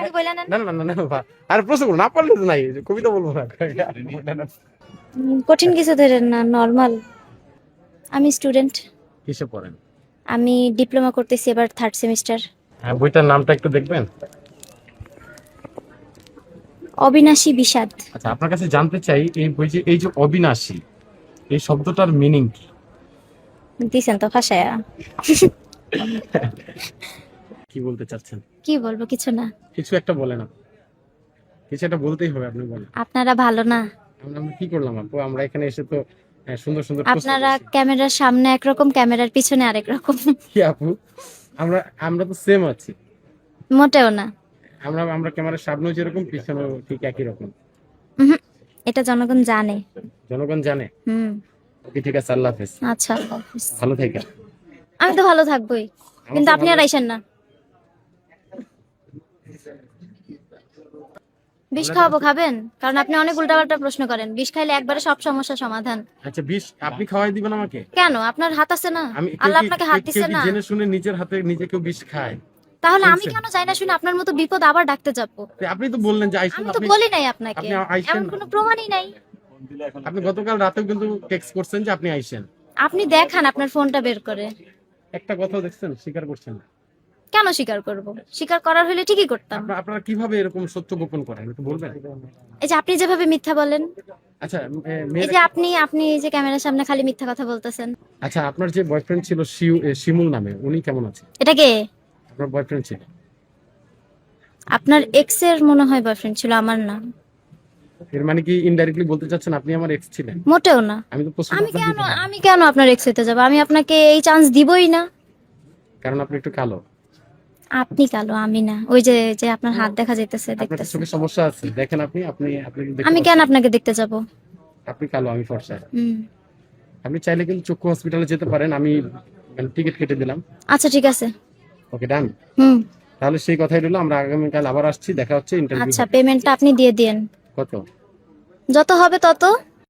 আগে বইলা নেন। না না না না না, আর প্রশ্ন করুন, না পারলে তো নাই, কবিতা বলবো না। কঠিন কিছু ধরেন না, নরমাল। আমি স্টুডেন্ট। কিসে পড়েন? আমি ডিপ্লোমা করতেছি, এবার 3rd সেমিস্টার। হ্যাঁ, বইটার নামটা একটু দেখবেন। অবিনাশী বিষাদ। আচ্ছা, আপনার কাছে জানতে চাই, এই বই যে এই যে অবিনাশী, এই শব্দটার মিনিং কি? দিছেন তো ভাষায়। কি বলতে চাচ্ছেন? কি বলবো, কিছু না। কিছু একটা বলেন আপনি। কিছু একটা বলতেই হবে, আপনি বলেন। আপনারা ভালো না। আমরা কি করলাম আপু? আমরা এখানে এসে তো সুন্দর সুন্দর প্রশ্ন আপনারা করছি। ক্যামেরার সামনে একরকম, ক্যামেরার পিছনে আরেক রকম। কি আপু, আমরা আমরা তো সেম আছি। মোটেও না। আমরা আমরা ক্যামেরার সামনেও যেরকম, পিছনেও ঠিক একই রকম। উহুম, এটা জনগণ জানে। জনগণ জানে। হুম। ওকে, ঠিক আছে, আল্লাহ হাফেজ। আচ্ছা, আল্লাহ হাফেজ। ভালো থাকেন। আমি তো ভালো থাকবোই, আমার কিন্তু তো আপনি ভালো। আর আইসেন না। বিষ খাওয়াবো, খাবেন? কারণ আপনি অনেক উল্টাপাল্টা প্রশ্ন করেন। বিষ খাইলে একবারে সব সমস্যা সমাধান। আচ্ছা, বিষ আপনি খাওয়াই দিবেন আমাকে? কেন? আপনার হাত আছে না? আমি আল্লাহ আপনাকে হাত কেউ দিচ্ছে কি না? জেনে শুনে নিজের হাতে নিজে কেউ বিষ খায়? তাহলে আমি শুনছেন? কেন যাই না শুনে আপনার মতো বিপদ আবার ডাকতে যাবো? আপনি তো বললেন যে আইসেন, আমি তো আপনি বলি নাই আপনাকে, আপনি আইসেন। এমন কোনো প্রমাণই নাই। আপনি গতকাল রাতেও কিন্তু টেক্সট করছেন যে আপনি আইসেন। আপনি দেখান আপনার ফোনটা বের করে। একটা কথা দেখছেন, স্বীকার করছেন না। কেন স্বীকার করব? স্বীকার করার হলে ঠিকই করতাম। আপনারা কিভাবে এরকম সত্য গোপন করেন, একটু বলবেন? এই যে আপনি যেভাবে মিথ্যা বলেন, আচ্ছা, এই মেয়ের। যে আপনি এই যে ক্যামেরার সামনে খালি মিথ্যা কথা বলতেছেন। আচ্ছা, আপনার যে বয়ফ্রেন্ড ছিল শিমুল নামে, উনি কেমন আছে? এটা কে? আপনার বয়ফ্রেন্ড ছিল? আপনার এক্স এর মনে হয় বয়ফ্রেন্ড ছিল, আমার না। এর মানে কি ইনডাইরেক্টলি বলতে চাচ্ছেন আপনি আমার এক্স ছিলেন? মোটেও না। আমি তো প্রশ্ন আমি আপনাকে কেন দিলাম। আমি কেন আপনার এক্স হতে যাব? আমি আপনাকে এই চান্স দিবই না। কারণ আপনি একটু কালো। আপনি কালো, আমি না। ওই যে যে আপনার হাত দেখা যাইতেছে, আপনার তো দেখতেছে। চোখে সমস্যা আছে, দেখেন আপনি আপনি আপনি কিন্তু দেখতে আমি কেন পাচ্ছেন। আপনাকে দেখতে যাব? আপনি কালো, আমি ফর্সা। হুম। আপনি চাইলে কিন্তু চক্ষু হসপিটালে যেতে পারেন, আমি টিকিট কেটে দিলাম। আচ্ছা, ঠিক আছে। ওকে, ডান। হুম। তাহলে সেই কথাই রইলো, আমরা আগামীকাল আবার আসছি, দেখা হচ্ছে, ইন্টারভিউ আচ্ছা, পেমেন্টটা আপনি দিয়ে দিয়েন। কত? যত হবে তত।